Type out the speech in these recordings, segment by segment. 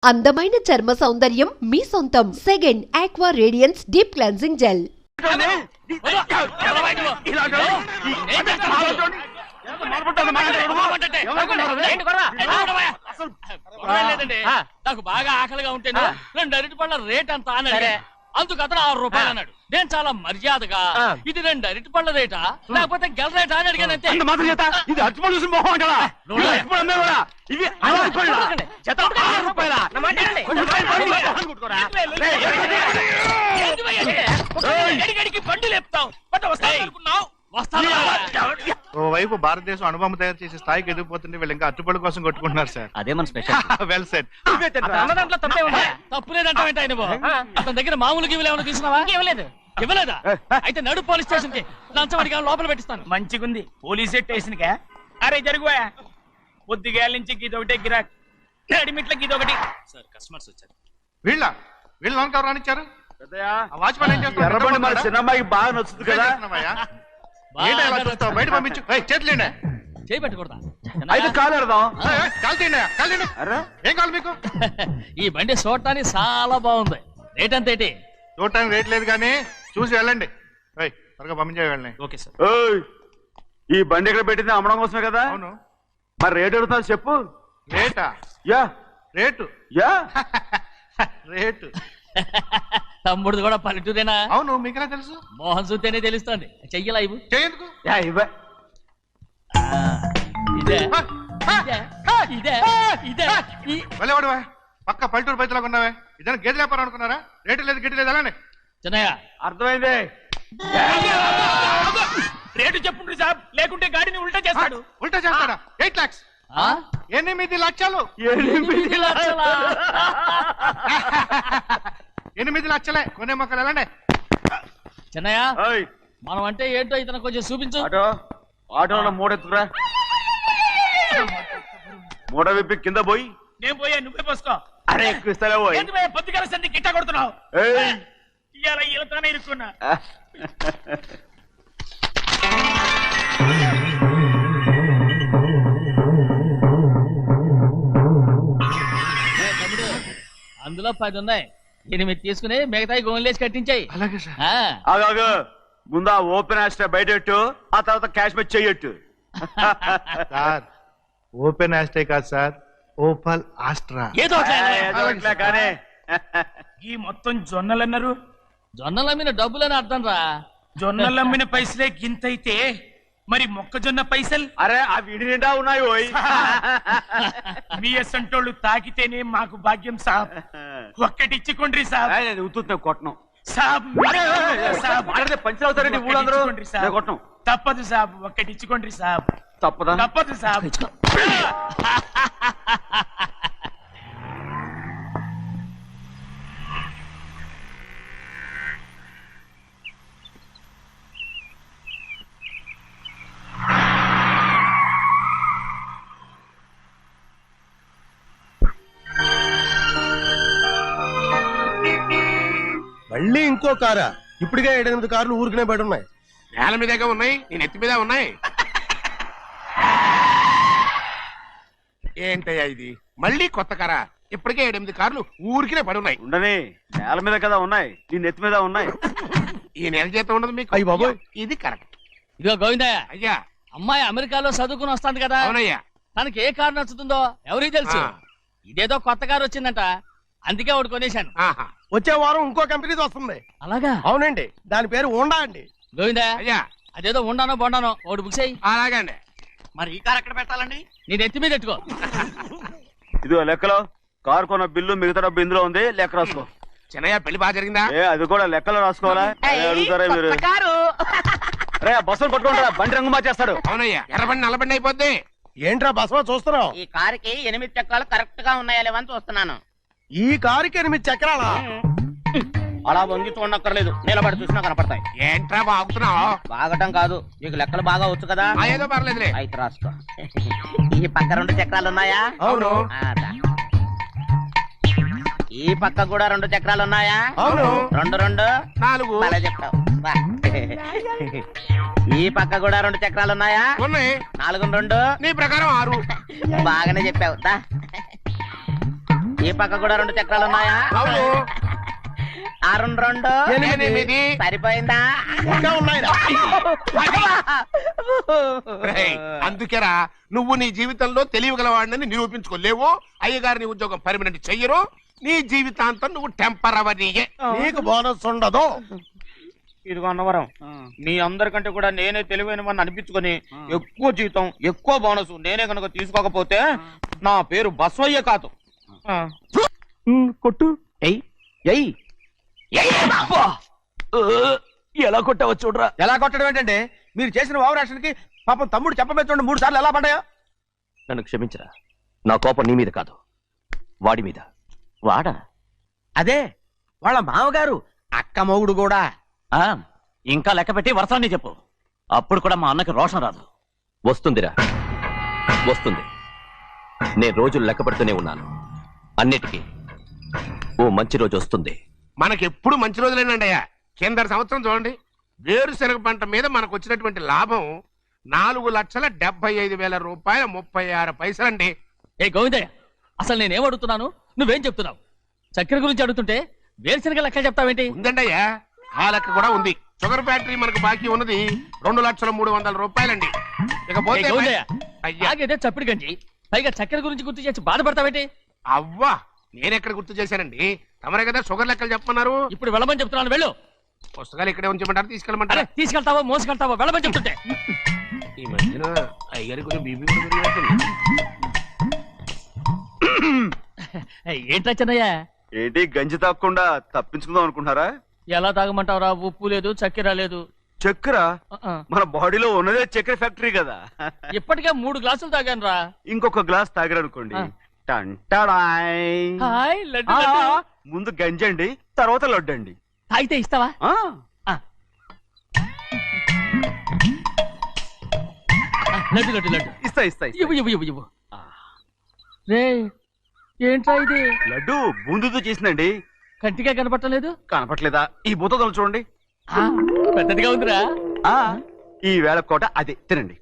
అందమైన చర్మ సౌందర్యం మీ సొంతం. Second aqua radiance deep cleansing gel. నాకు బాగా ఆకలిగా ఉంటే 2 అరటిపళ్ళ రేట్ అంత అన్నాడు. అందుకు అతను 6 రూపాయలు అన్నాడు. నేను చాలా మర్యాదగా ఇది 2 అరటిపళ్ళ రేటా లేకపోతే గెల రేటా అని అడిగానంతే. బండి లేపుతావు ఓవైపు భారతదేశం అనుభవం తయారు చేసే స్థాయికి ఎదిగిపోతుంటే వీళ్ళు ఇంకా అట్టుపళ్ళ కోసం కొట్టుకుంటున్నారు సార్. అదే మన స్పెషల్. Well set. తప్పు లేదంటే అతని దగ్గర మామూలు గివ్వులు ఏమైనా తీసుకున్నావా? ఇవ్వలేదా? అయితే నడు పోలీస్ స్టేషన్ కి లంచం అడిగా లోపల పెట్టిస్తాను. మంచిగుంది పోలీస్ స్టేషన్ కా. అరే జరుగుయా, పొద్దుగాల నుంచి గీదొకటే గిరాక్, నడిమిట్లకి ఇదొకటి. సార్ కస్టమర్స్ వచ్చారు. వీళ్ళు లోన్ కవర్ రానిచ్చారు. వాచ్మెన్ ఏం చేస్తాడు? ఎర్రబండి మన చిన్నమ్మాయికి బాగా నచ్చుతుంది కదా. బయట పంపించు. చేతులేండి. చేయి పెట్టకూడదా? అయితే కాలు ఎడదాం. ఏం కావాలి మీకు? ఈ బండి చూడటానికి చాలా బాగుంది. రేట్ అంత ఏంటి? చూడటానికి రేట్ లేదు కానీ చూసి వెళ్ళండి. త్వరగా పంపించే వెళ్ళండి. Okay sir. ఈ బండి ఎక్కడ పెట్టింది అమ్మడం కోసమే కదా. అవును. మరి రేట్ అడుగుతాను చెప్పు. రేటా? Yeah rate. Yeah rate. తమ్ముడు కూడా పల్లెటూరేనా? అవును. మీకెలా తెలుసు? మోహన్ చూస్తేనే తెలుస్తుంది. చెయ్యలా ఇవ్వు. చేయందుకు? ఇవ్వ. ఇదే ఇదే ఇదే వెళ్ళేవాడు పక్క పల్లెటూరు బయటలాగా ఉన్నావే. ఇదైనా గేదె వ్యాపారం అనుకున్నారా? రేటు లేదు గిట్టు లేదు అలానే. చిన్నయ్య అర్థమైంది. రేటు చెప్పుండ్రి సాబ్, లేకుంటే గాడిని ఉల్టా చేస్తాడు. ఉల్టా చేస్తాడా? 8 lakhs. 8 లక్షలు. 8 లక్షలా? 8 లక్షలే. కొనే మొక్కలు వెళ్ళండి. చిన్నయ్య మనం అంటే ఏంటో ఇతను కొంచెం చూపించు. ఆటోలో మూడెత్తురా. మూడ విప్పి కింద పోయి. నేను పోయా, నువ్వే పోసుకో. అరే ఎక్కువ ఇస్తాలే పోయి. పొద్దుగాల సంది గిట్ట కొడుతున్నావు. ఇవాళ ఇలానే ఇరుక్కున్నా. అందులో 10 ఉన్నాయి. 8 తీసుకుని మిగతాయి గోన్లేసి కట్టించాయి. అలాగే సార్. ఆగాగు. ముందు ఆ ఓపెన్ ఆస్ట్రా బయటెట్టు, ఆ తర్వాత క్యాష్ మెచ్ చెయ్యట్టు. సార్ ఓపెన్ ఆస్ట్రే కాదు సార్, ఓపల్ ఆస్ట్రా. ఏదో కానీ ఈ మొత్తం జొన్నలన్నారు. జొన్నల మీద డబ్బులని అర్థం రా. జొన్నలమ్మిన పైసలే గింతైతే మరి మొక్కజొన్న పైసలు? అరే ఆ విడి నిండా ఉన్నాయి. పోయి మీ అసంటోళ్ళు తాకితేనే మాకు భాగ్యం సాబ్. ఒక్కటిచ్చుకోండి సాబ్. ఉత్తున్నా కొట్టను సాబ్. పంచర్ అవుతారండి ఊళ్ళందరూ. కొట్టను. తప్పదు సాబ్, ఒక్కటిచ్చుకోండి సాబ్. తప్పదా? తప్పదు సాబ్. మళ్ళీ ఇంకో కారా? ఇప్పటికే 7-8 కార్లు ఊరికనే బయట ఉన్నాయి. నేల మీదగా ఉన్నాయి, నేను ఎత్తి మీద ఉన్నాయి. ఏంటయ్యా ఇది? మళ్ళీ కొత్త కారా? ఇప్పటికే 7-8 కార్లు ఊరికినే పడి ఉన్నాయి. ఉండని, నేల మీద కదా ఉన్నాయి, నీ నెత్తి మీద ఉన్నాయి. ఈ నెల జీతం ఉండదు మీకు. అయ్య బాబోయ్. ఇది కరెక్ట్. ఇదిగో గోవిందయ్య, అయ్యా అమ్మాయి అమెరికాలో చదువుకుని వస్తాంది కదా. అవునయ్యా. తనకి ఏ కారు నచ్చుతుందో ఎవరికి తెలుసు. ఇదేదో కొత్త కారు వచ్చిందంట, అందుకే ఒకటి కొనేశాను. వచ్చే వారం ఇంకో కంపెనీది వస్తుంది. అలాగా? అవునండి, దాని పేరు హోండా అండి. గోవిందయ్య, అయ్యా అదేదో ఉండానో బొండానో ఒకటి బుక్ చేయి. అలాగండి. మరి ఈ కార్ ఎక్కడ పెట్టాలండి? నేను ఎత్తి మీద పెట్టుకో. ఇదిగో లెక్కలో కారు కొన్న బిల్లు, మిగతా డబ్బు ఇందులో ఉంది, లెక్క రాసుకో. చిన్నయ్య పెళ్లి బాగా జరిగిందా? అది కూడా లెక్కలో రాసుకోవాలా? అడుగుతారా మీరు? రే బస్సులు పట్టుకుంటారా, బండి రంగు మార్చేస్తాడు. అవునయ్యా, ఎర్రబండి నల్లబండి అయిపోద్ది. ఏంట్రా బసవా చూస్తున్నావు? ఈ కారుకి 8 చక్రాలు కరెక్ట్ గా ఉన్నాయా లేవని చూస్తున్నాను. ఈ కారుకి 8 చక్రాలా? అలా వంగి చూడక్కర్లేదు, నిలబడి చూసినా కనపడతాయి. ఏంట్రా బాగుతున్నావు? బాగటం కాదు, నీకు లెక్కలు బాగా వచ్చు కదా. ఏదో పర్లేదులే. అయితే రాసుకో. ఈ పక్క 2 చక్రాలు ఉన్నాయా? అవును. ఈ పక్క కూడా 2 చక్రాలు ఉన్నాయా? అవును. 2 2 4. అలా చెప్తావు. ఈ పక్క కూడా 2 చక్రాలు ఉన్నాయా? ఉన్నాయి. 4 2 నీ ప్రకారం 6. బాగానే చెప్పావు. ఈ పక్క కూడా 2 చక్రాలు ఉన్నాయా? అవును. ఆ 2 8 సరిపోయిందా? ఇంకా ఉన్నాయిరా. రేయ్, అందుకేరా నువ్వు నీ జీవితంలో తెలియగలవాడిని నిరూపించుకోలేవు. అయ్యగారిని ఉద్యోగం పర్మనెంట్ చెయ్యరు. నీ జీవితాంతం నువ్వు టెంపరవరీయే. నీకు బోనస్ ఉండదు. ఇదిగో అన్నవరం, మీ అందరికంటే కూడా నేనే తెలివైన వాడిని అనిపించుకొని ఎక్కువ జీతం ఎక్కువ బోనస్ నేనే కనుక తీసుకోకపోతే నా పేరు బస్వయ్య కాదు. కొట్టు. ఎలా కొట్టావో చూడరా. ఎలా కొట్టడం ఏంటంటే మీరు చేసిన ఓవరాక్షన్కి పాపం తమ్ముడు చెప్పబెట్టండి 3 సార్లు ఎలా పడ్డాయో. నన్ను క్షమించరా. నా కోపం నీ మీద కాదు, వాడి మీద. వాడా? అదే వాళ్ళ మామగారు అక్క మొగుడు కూడా. ఇంకా లెక్క పెట్టి వరసాన్ని చెప్పు. అప్పుడు కూడా మా అన్నకి రోషం రాదు. వస్తుందిరా, వస్తుంది. నేను రోజులు లెక్క పెడుతూనే ఉన్నాను. అన్నిటికీ ఓ మంచి రోజు వస్తుంది. మనకెప్పుడు మంచి రోజులేనండి అయ్యా. కింద సంవత్సరం చూడండి, వేరుశనగ పంట మీద మనకు వచ్చినటువంటి లాభం 4,75,000 రూపాయల 36 పైసలండి. ఏ గోవిందయ్య, అసలు నేనేం అడుగుతున్నాను, నువ్వేం చెప్తున్నావు? చక్కెర గురించి అడుగుతుంటే వేరుశనగ లెక్క చెప్తావేంటి? ఉందండి అయ్యా, ఆ లెక్క కూడా ఉంది. షుగర్ ఫ్యాక్టరీ మనకు బాకీ ఉన్నది 2,300,000 రూపాయలండి. ఇకపోతే ఏ గోవిందయ్య, అయ్యా, ఆగేదే చప్పిడి గంజి, పైగా చక్కెర గురించి గుర్తు చేసి బాధపడతావేంటి? అవ్వా, నేనెక్కడ గుర్తు చేశానండి? తమరే కదా షుగర్ లెక్కలు చెప్పమన్నారు. ఇప్పుడు వెళ్ళమని చెప్తున్నాను, వెళ్ళు. పుస్తకాలు ఇక్కడే ఉంచమంటారు, అరే తీసుకెళ్ళమంటారా? తీసుకెళ్తావో మోసుకెళ్తావో వెళ్ళమని చెప్తుంటే. ఈ మధ్యన అయ్యారి కొంచెం బీపీ కూడా పెరిగినట్టుంది. ఏంట్రా చిన్నయ్య, ఏంటి గంజి తాగకుండా తప్పించుకుందాం అనుకుంటున్నారా? ఎలా తాగమంటావురా? ఉప్పు లేదు, చక్కెర లేదు. చక్కెర మన బాడీలో ఉన్నదే చక్కెర ఫ్యాక్టరీ కదా. ఇప్పటికే 3 గ్లాసులు తాగాను రా. ఇంకొక గ్లాస్ తాగారనుకోండి, టంటాడాయ్. హాయ్ లడ్డు లడ్డు. ముందు గంజండి, తర్వాత లడ్డండి. తాగితే ఇస్తావా? లడ్డు లడ్డు లడ్డు ఇస్తా ఇస్తా ఇస్తా. ఇవ్వు ఇవ్వు ఇవ్వు ఇవ్వు. రే ఏంట్రా ఇది? లడ్డు బూందుతో చేసిందండి. కంటిగా కనపట్టలేదు. కనపట్లేదా? ఈ బూతలు చూడండి, పెద్దదిగా ఉందిరా. ఈ వేళ కోట అదే తినండి.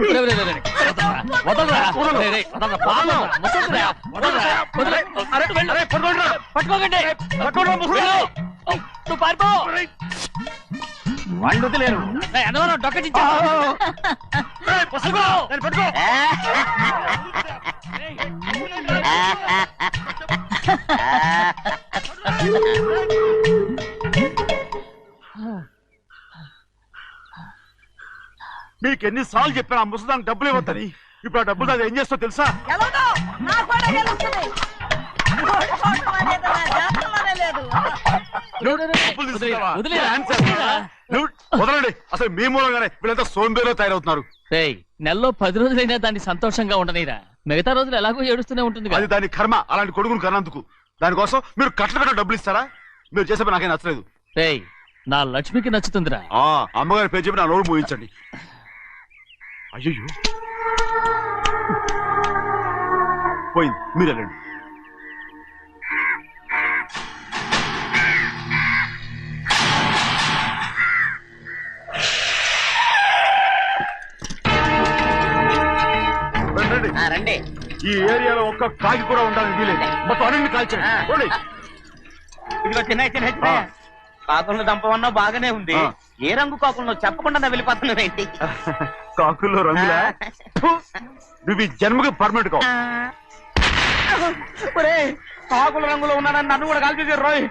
రే, రే, రే, రే. వదలరా. రే, రే, వదలరా. పాపం రా. ముసలిరా. వదలరా. వదలరా. పట్టుకోకండి. వెళ్ళు. నువ్వు పారిపో. వాళ్ళు వదిలేరు. రే, అన్నవరం డొక్కచించా. పట్టుకో. మీకు ఎన్నిసార్లు చెప్పాను ఆ ముసదానికి డబ్బులు ఇవ్వద్దని. ఇప్పుడు ఆ డబ్బులు అది ఏం చేస్తో తెలుసా? వదలండి. అసలు మీ మూలంగానే వీళ్ళంతా సోంబేలో తయారవుతున్నారు. రేయ్, నెలలో 10 రోజులైనా దాన్ని సంతోషంగా ఉండనీరా. మిగతా రోజులు ఎలాగో ఏడుస్తూనే ఉంటుంది. అది దాని కర్మ, అలాంటి కొడుకును కన్నందుకు. దానికోసం మీరు కట్ట డబ్బులు ఇస్తారా? మీరు చేసే పని నాకేం నచ్చలేదు. రేయ్, నా లక్ష్మికి నచ్చుతుందిరా. అమ్మగారి పేరు చెప్పి నా నోరు మూయించండి. అయ్యో పోయింది, మీరు వెళ్ళండి. రండి. ఈ ఏరియాలో ఒక్క కాకి కూడా ఉండాలని వీలేదు. మొత్తం అన్ని కాల్చండి. ఇదిగో చిన్న కాకులను దంపమన్నా బాగానే ఉంది. ఏ రంగు కాకులను చెప్పకుండా వెళ్ళిపోతున్నావు ఏంటి? కాకుల్లో రంగులా? నువ్వు ఈ జన్మకి పర్మనెంట్ కావు. కాకుల రంగులో ఉన్నానని నన్ను కూడా కాల్చేసారు రోయ్.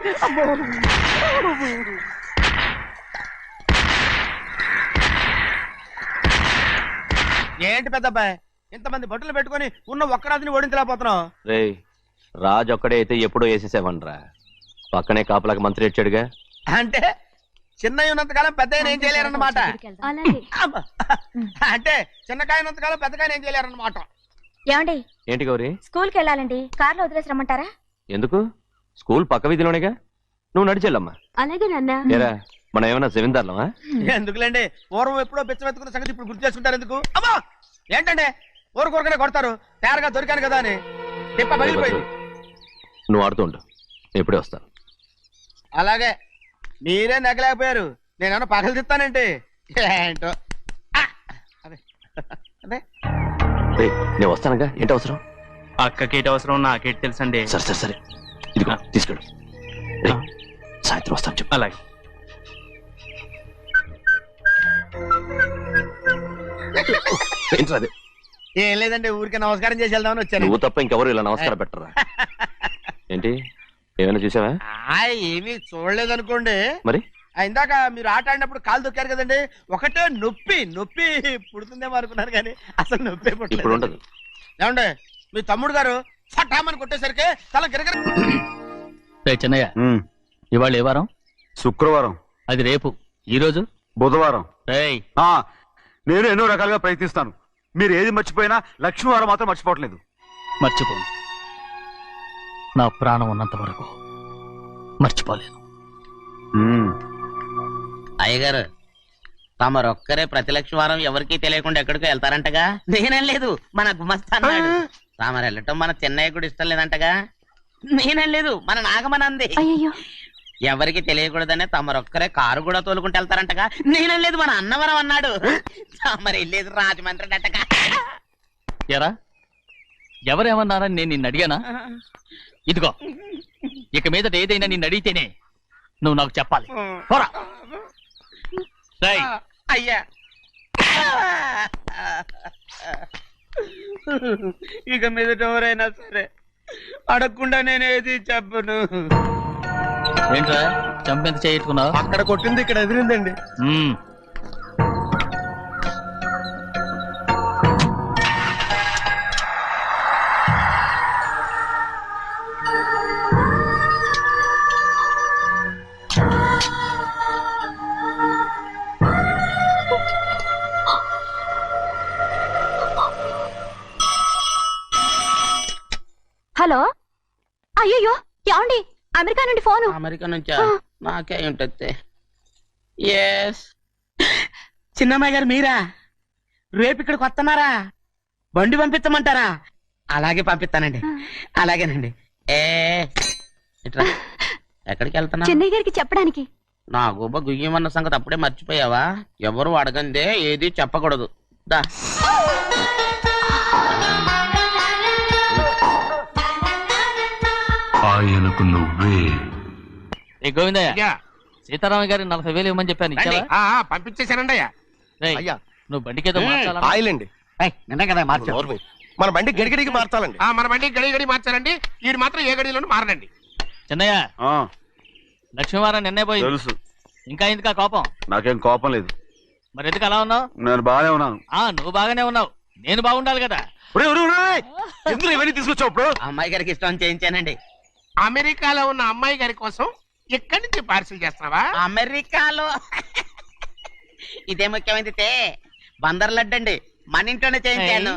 ఏంటి పెద్దబ్బాయి ఇంతమంది బట్టలు పెట్టుకొని ఉన్న ఒక్కరాజుని ఓడించలేకపోతున్నావు? రేయ్, రాజు ఒక్కడే అయితే ఎప్పుడో వేసేసేవనరా. పక్కనే కాపలాకి మంత్రి ఇచ్చాడుగా. అంటే చిన్నయ్య ఉన్నంతకాలం పెద్దయ్య ఏం చేయలేరన్నమాట. అంటే చిన్నకాయ ఉన్నంతకాలం పెద్దకాయ ఏం చేయలేరన్నమాట. ఏమండి, ఏంటి గౌరీ? స్కూల్ కి వెళ్ళాలండి, కార్లో వదిలేసి రమ్మంటారా? ఎందుకు? స్కూల్ పక్క వీధిలోనేగా, నువ్వు నడిచెళ్ళమ్మా. అలాగే నాన్న. ఏరా, మనం ఏమన్నా జమీందారులమా? ఎందుకులేండి, పూర్వం ఎప్పుడో పిచ్చమెత్తుకున్న సంగతి ఇప్పుడు గుర్తు చేసుకుంటారు ఎందుకు? అమ్మా ఏంటంటే ఊరుకోరుకనే కొడతారు, తయారుగా దొరికాను కదా అని. తిప్ప పగిలిపోయింది. నువ్వు ఆడుతుండు, ఎప్పుడే వస్తాను. అలాగే, మీరే నెగ్గలేకపోయారు, నేనేమన్నా పగలు తిస్తానంటే ఏంటో. అదే అదే నేను వస్తానగా, ఏంటి అవసరం? అక్కకేటి అవసరం నాకేటి తెలుసండి. సరే సరే సరే, ఇదిగో తీసుకెళ్ళు. సాయంత్రం వస్తాను చెప్పు. అలాగే. ఏంట్రా అది? ఏం లేదండి, ఊరికే నమస్కారం చేసి వెళ్దామని వచ్చాను. నువ్వు తప్ప ఇంకెవరు ఇలా నమస్కారం పెట్టరా? ఏంటి, ఏమైనా చూసావా? ఏమీ చూడలేదనుకోండి. మరి ఇందాక మీరు ఆట ఆడినప్పుడు కాలు దొక్కారు కదండి, ఒకటే నొప్పి నొప్పి పుడుతుందేమో అనుకున్నాను కానీ అసలు నొప్పి ఇప్పుడు పుట్టలేదు. ఉండదు. ఏమండి మీ తమ్ముడు గారు ఫటామని కొట్టేసరికి తల గిరగిర. చెన్నయ్య, ఇవాళ ఏ వారం? శుక్రవారం. అది రేపు. ఈ రోజు బుధవారం. రేయ్, నేను ఎన్నో రకాలుగా ప్రయత్నిస్తాను, మీరు ఏది మర్చిపోయినా లక్ష్మీవారం మాత్రం మర్చిపోవట్లేదు. మర్చిపోను. నా ప్రాణం ఉన్నంత వరకు మర్చిపోలేను. అయ్యగారు, తమరొక్కరే ప్రతి లక్షవారం ఎవరికీ తెలియకుండా ఎక్కడికో వెళ్తారంటగా? నేనేం లేదు, మన గుమస్తా అన్నాడు. తామరు వెళ్ళటం మన చెన్నయ్య కూడా ఇష్టం లేదంటగా? నేనేం లేదు, మన నాగమనంది. అయ్యో, ఎవరికి తెలియకూడదనే తమరొక్కరే కారు కూడా తోలుకుంటూ వెళ్తారంటగా? నేనేం లేదు, మన అన్నవరం అన్నాడు. తమరు వెళ్ళేది రాజమండ్రి అంటగా? ఎరా, ఎవరేమన్నారని నేను నిన్ను అడిగానా? ఇదిగో, ఇక మీదట ఏదైనా నిన్ను అడిగితేనే నువ్వు నాకు చెప్పాలి. పోరా. రేయ్, అయ్యా, ఇక మీదట ఎవరైనా సరే అడగకుండా నేనేది చెప్పను. ఏంట్రా చంపెంత చేయించుకున్నావు? అక్కడ కొట్టింది ఇక్కడ ఎదిరిందండి. హలో. అయ్యో, ఏమండి, అమెరికా నుండి ఫోను. అమెరికా నుంచా? నాకే ఉంటుంది. ఎస్, చిన్నమ్మాయి గారు మీరా? రేపు ఇక్కడికి వస్తున్నారా? బండి పంపిస్తామంటారా? అలాగే పంపిస్తానండి. అలాగేనండి. ఇట్రా. ఎక్కడికి వెళ్తున్నా? చెన్నై గారికి చెప్పడానికి. నా గుబ్బ గుయ్యమన్న సంగతి అప్పుడే మర్చిపోయావా? ఎవరు అడగందే ఏది చెప్పకూడదు. దా. ఆయనకు నువ్వే. ఏ గోవిందయ్య, అయ్యా, సీతారామ గారి 40,000 ఇవ్వమని చెప్పాను, ఇచ్చావా? పంపించేశానండి అయ్యా. రేయ్, అయ్యా. నువ్వు బండికేదో మార్చాలా? ఆయిల్ అండి, నిన్న కదా మార్చారు. మన బండి గడిగడికి మార్చాలండి. మన బండి గడి గడి మార్చారండి, వీడు మాత్రం ఏ గడిలోనూ మారనండి. చెన్నయ్య, లక్ష్మీవారం నిన్నే పోయింది. తెలుసు. ఇంకా ఎందుకా కోపం? నాకేం కోపం లేదు. మరి ఎందుకు అలా ఉన్నావు? నేను బాగానే ఉన్నాను. నువ్వు బాగానే ఉన్నావు, నేను బాగుండాలి కదా. ఎందుకు ఇవన్నీ తీసుకొచ్చావు? ఇప్పుడు అమ్మాయి గారికి ఇష్టం చేయించానండి. అమెరికాలో ఉన్న అమ్మాయి గారి కోసం ఎక్కడి నుంచి పార్సిల్ చేస్తావా? అమెరికాలో ఇదే ముఖ్యమైనది. బందర్ లడ్డు అండి, మన ఇంట్లోనే చేయించాను.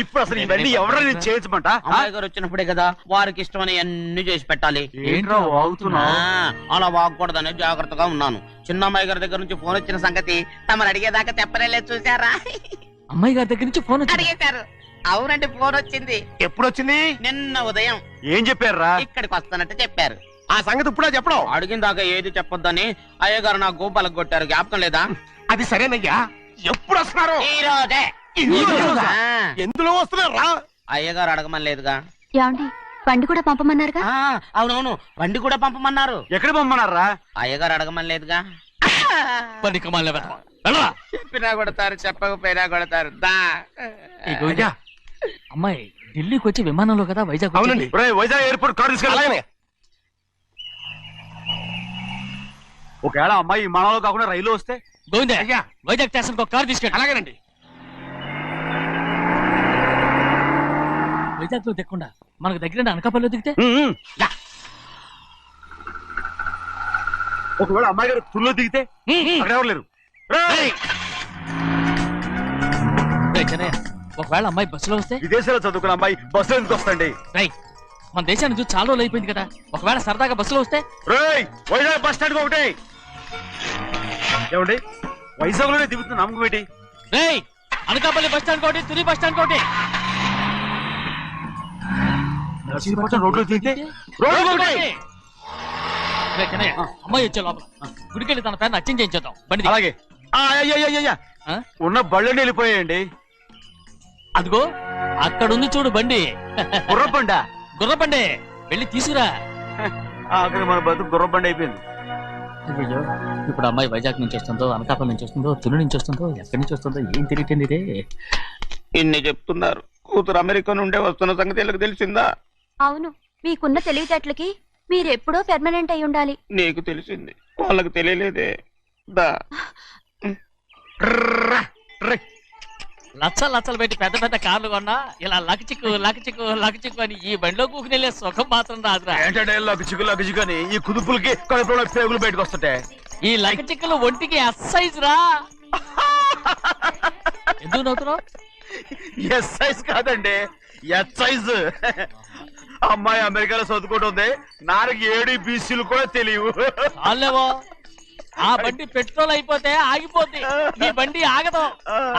ఇప్పుడు అసలు ఇవన్నీ ఎవరైనా చేయించమంట? అమ్మాయి గారు వచ్చినప్పుడే కదా వారికి ఇష్టమని అన్ని చేసి పెట్టాలి. ఏంట్రా వాగుతున్నా? అలా వాగకూడదని జాగ్రత్తగా ఉన్నాను. చిన్న అమ్మాయి గారి దగ్గర నుంచి ఫోన్ వచ్చిన సంగతి తమరు అడిగేదాకా చెప్పలేదు, చూసారా? అమ్మాయి గారి దగ్గర నుంచి ఫోన్ అడిగేశారు. అవునండి, ఫోన్ వచ్చింది. ఎప్పుడు వచ్చింది? నిన్న ఉదయం. ఏం చెప్పారా? ఇక్కడికి వస్తానంటే చెప్పారు. ఆ సంగతి ఇప్పుడే చెప్పడం. అడిగిన దాకా ఏది చెప్పొద్దని అయ్యగారు నా గోపాలకు కొట్టారు. జ్ఞాపకం లేదా? అది సరేనయ్యా, ఎప్పుడు వస్తున్నారు? ఈ రోజే. ఎందులో వస్తున్నారా? అయ్యగారు అడగమని లేదుగా. ఏమండి, బండి కూడా పంపమన్నారుగా? అవునవును, బండి కూడా పంపమన్నారు. ఎక్కడ పంపమన్నారా? అయ్యగారు అడగమని లేదుగా. చెప్పినా కొడతారు, చెప్పకపోయినా కొడతారు. దా. అమ్మాయి ఢిల్లీకి వచ్చి విమానంలో కదా వైజాగ్ అవునండి. వైజాగ్ ఎయిర్పోర్ట్ కార్ తీసుకెళ్ళాలి. ఒకవేళ అమ్మాయి విమానంలో కాకుండా రైలు వస్తే? గోవిందయ్య, అయ్యా, వైజాగ్ స్టేషన్ ఒక కార్ తీసుకెళ్ళి. అలాగేనండి. వైజాగ్ లో దిక్కుండా మనకు దగ్గర అనకాపల్లిలో దిగితే? ఒకవేళ అమ్మాయి గారు తుల్లో దిగితే? అక్కడ ఎవరు లేరు. చెన్నయ్య, ఒకవేళ అమ్మాయి బస్సులో వస్తే? విదేశాల్లో చదువుకున్న అమ్మాయి బస్సులో ఎందుకు వస్తండి? మన దేశాన్ని చూసి చాలా రోజులు అయిపోయింది కదా, ఒకవేళ సరదాగా బస్సులో వస్తే? వైజాగ్ బస్ స్టాండ్ ఒకటి. ఏమండి, వైజాగ్ లోనే దిగుతున్న నమ్మకం ఏంటి? అనకాపల్లి బస్ స్టాండ్ కోటి, తుని బస్ స్టాండ్ కోటి. రోడ్లో దిగితే అమ్మాయి వచ్చే లోపల గుడికెళ్ళి తన పేరుని అచ్చం చేయించేద్దాం. బండి అలాగే. ఉన్న బళ్ళని వెళ్ళిపోయాయండి. అదిగో అక్కడుంది చూడు బండి. గుర్రబండ గుర్రబండి, వెళ్ళి తీసుకురా. ఆఖరి మన బతుకు గుర్రబండ అయిపోయింది. అయ్యో, ఇప్పుడు అమ్మాయి వైజాగ్ నుంచి వస్తుందో, అనకాపల్లి నుంచి వస్తుందో, తుని నుంచి వస్తుందో, ఎక్కడి నుంచి వస్తుందో ఏం తెలియటండి ఇదే. ఇన్ని చెప్తున్నారు, కూతురు అమెరికా నుండే వస్తున్న సంగతి వీళ్ళకి తెలిసిందా? అవును, మీకున్న తెలివితేటలకి మీరెప్పుడో పెర్మనెంట్ అయి ఉండాలి. నీకు తెలిసింది, వాళ్ళకి తెలియలేదే. దా లచ్చలు పెట్టి పెద్ద పెద్ద కార్లు కొన్నా ఇలా లకచిక్కు అని ఈ బండిలో కూకునెళ్ళే సుఖం మాత్రం రాదురా. ఏంటంటే లగచిక్కు అని ఈ కుదుపులకి కడుపులో పేగులు బయటకు వస్తుంటే ఈ లకచిక్కులు ఒంటికి ఎక్సైజ్ రా. ఎందుకు నవ్వుతున్నావు? ఎస్ సైజ్ కాదండి, ఎస్ సైజ్. అమ్మాయి అమెరికాలో చదువుకుంటుంది, నాకు 7 బీసీలు కూడా తెలియవు. చాలేవో, ఆ బండి పెట్రోల్ అయిపోతే ఆగిపోద్ది, ఈ బండి ఆగదు.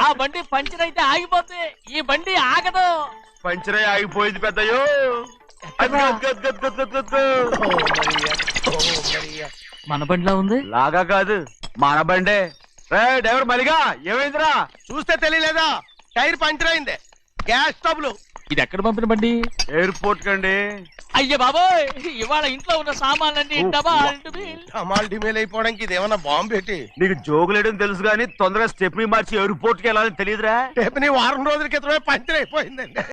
ఆ బండి పంచర్ అయితే ఆగిపోద్ది, ఈ బండి ఆగదు. పంచరే ఆగిపోయింది పెద్దయ్యో. మన బండిలా ఉంది. లాగా కాదు, మన బండే. డ్రైవర్ మలిగా ఏమైందిరా? చూస్తే తెలియలేదా? టైర్ పంచర్ అయింది. గ్యాస్ స్టవ్లు. ఇది ఎక్కడ పంపిన బండి? ఎయిర్పోర్ట్ కండి. అయ్య బాబోయ్, ఇవాళ ఇంట్లో ఉన్న సామాన్లన్నీ అమాల్ డిమేల్ అయిపోవడానికి ఇదేమన్నా బాంబు పెట్టి. నీకు జోగులేయడం తెలుసు కానీ తొందరగా స్టెప్ని మార్చి ఎయిర్పోర్ట్ కి వెళ్ళాలని తెలియదురా. వారం రోజుల క్రితమే పంచర్ అయిపోయిందండి.